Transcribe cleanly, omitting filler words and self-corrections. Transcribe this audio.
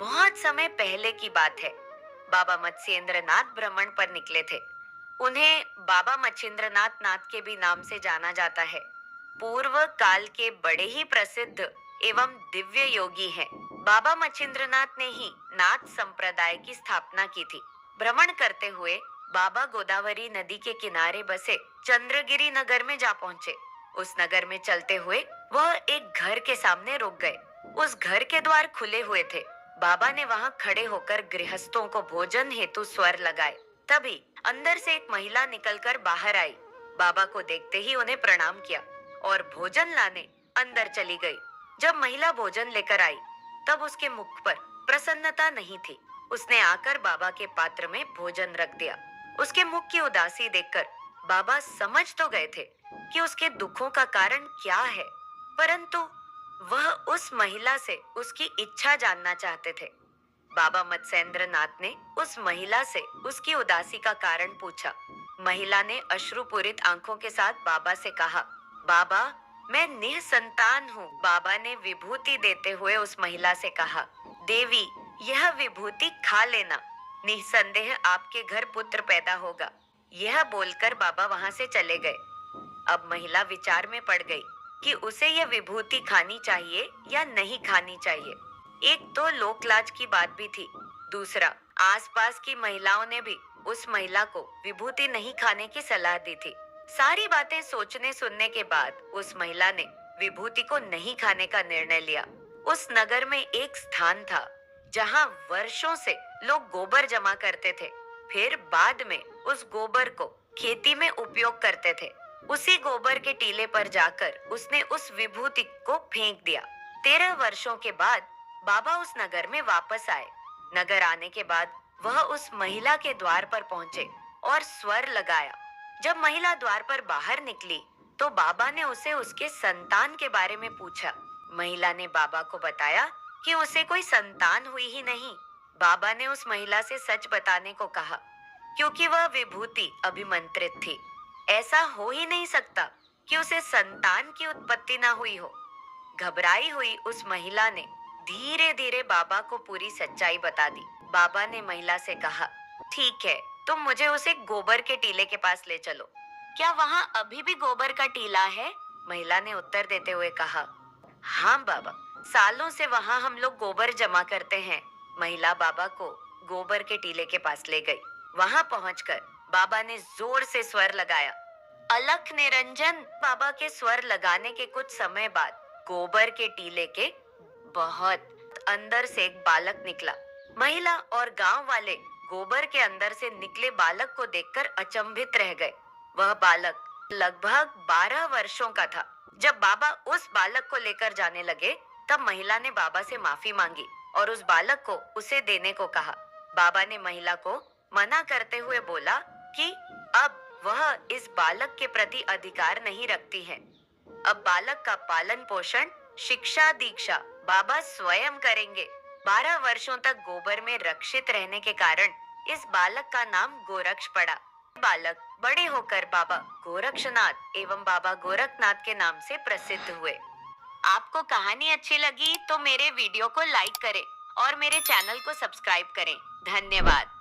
बहुत समय पहले की बात है। बाबा मत्स्येंद्र नाथ भ्रमण पर निकले थे। उन्हें बाबा मच्छिंद्र नाथ नाथ के भी नाम से जाना जाता है। पूर्व काल के बड़े ही प्रसिद्ध एवं दिव्य योगी हैं। बाबा मच्छिंद्र नाथ ने ही नाथ संप्रदाय की स्थापना की थी। भ्रमण करते हुए बाबा गोदावरी नदी के किनारे बसे चंद्रगिरी नगर में जा पहुंचे। उस नगर में चलते हुए वह एक घर के सामने रुक गए। उस घर के द्वार खुले हुए थे। बाबा ने वहां खड़े होकर गृहस्थों को भोजन हेतु स्वर लगाए। तभी अंदर से एक महिला निकलकर बाहर आई। बाबा को देखते ही उन्हें प्रणाम किया और भोजन लाने अंदर चली गई। जब महिला भोजन लेकर आई तब उसके मुख पर प्रसन्नता नहीं थी। उसने आकर बाबा के पात्र में भोजन रख दिया। उसके मुख की उदासी देखकर बाबा समझ तो गए थे कि उसके दुखों का कारण क्या है, परंतु वह उस महिला से उसकी इच्छा जानना चाहते थे। बाबा मत्स्येंद्र नाथ ने उस महिला से उसकी उदासी का कारण पूछा। महिला ने अश्रुपूरित आंखों के साथ बाबा से कहा, बाबा, मैं निसंतान हूँ। बाबा ने विभूति देते हुए उस महिला से कहा, देवी, यह विभूति खा लेना, निसंदेह आपके घर पुत्र पैदा होगा। यह बोलकर बाबा वहां से चले गए। अब महिला विचार में पड़ गई कि उसे यह विभूति खानी चाहिए या नहीं खानी चाहिए। एक तो लोकलाज की बात भी थी, दूसरा आसपास की महिलाओं ने भी उस महिला को विभूति नहीं खाने की सलाह दी थी। सारी बातें सोचने सुनने के बाद उस महिला ने विभूति को नहीं खाने का निर्णय लिया। उस नगर में एक स्थान था जहां वर्षों से लोग गोबर जमा करते थे, फिर बाद में उस गोबर को खेती में उपयोग करते थे। उसी गोबर के टीले पर जाकर उसने उस विभूति को फेंक दिया। 13 वर्षों के बाद बाबा उस नगर में वापस आए। नगर आने के बाद वह उस महिला के द्वार पर पहुंचे और स्वर लगाया। जब महिला द्वार पर बाहर निकली तो बाबा ने उसे उसके संतान के बारे में पूछा। महिला ने बाबा को बताया कि उसे कोई संतान हुई ही नहीं। बाबा ने उस महिला से सच बताने को कहा, क्योंकि वह विभूति अभिमंत्रित थी। ऐसा हो ही नहीं सकता कि उसे संतान की उत्पत्ति ना हुई हो। घबराई हुई उस महिला ने धीरे धीरे बाबा को पूरी सच्चाई बता दी। बाबा ने महिला से कहा, ठीक है, तुम मुझे उसे गोबर के टीले के पास ले चलो। क्या वहाँ अभी भी गोबर का टीला है? महिला ने उत्तर देते हुए कहा, हाँ बाबा, सालों से वहाँ हम लोग गोबर जमा करते हैं। महिला बाबा को गोबर के टीले के पास ले गई। वहाँ पहुंचकर बाबा ने जोर से स्वर लगाया, अलख निरंजन। बाबा के स्वर लगाने के कुछ समय बाद गोबर के टीले के बहुत अंदर से एक बालक निकला। महिला और गांव वाले गोबर के अंदर से निकले बालक को देखकर अचंभित रह गए। वह बालक लगभग 12 वर्षों का था। जब बाबा उस बालक को लेकर जाने लगे तब महिला ने बाबा से माफी मांगी और उस बालक को उसे देने को कहा। बाबा ने महिला को मना करते हुए बोला कि अब वह इस बालक के प्रति अधिकार नहीं रखती है। अब बालक का पालन पोषण, शिक्षा दीक्षा बाबा स्वयं करेंगे। 12 वर्षों तक गोबर में रक्षित रहने के कारण इस बालक का नाम गोरक्ष पड़ा। बालक बड़े होकर बाबा गोरक्षनाथ एवं बाबा गोरखनाथ के नाम से प्रसिद्ध हुए। आपको कहानी अच्छी लगी तो मेरे वीडियो को लाइक करें और मेरे चैनल को सब्सक्राइब करें। धन्यवाद।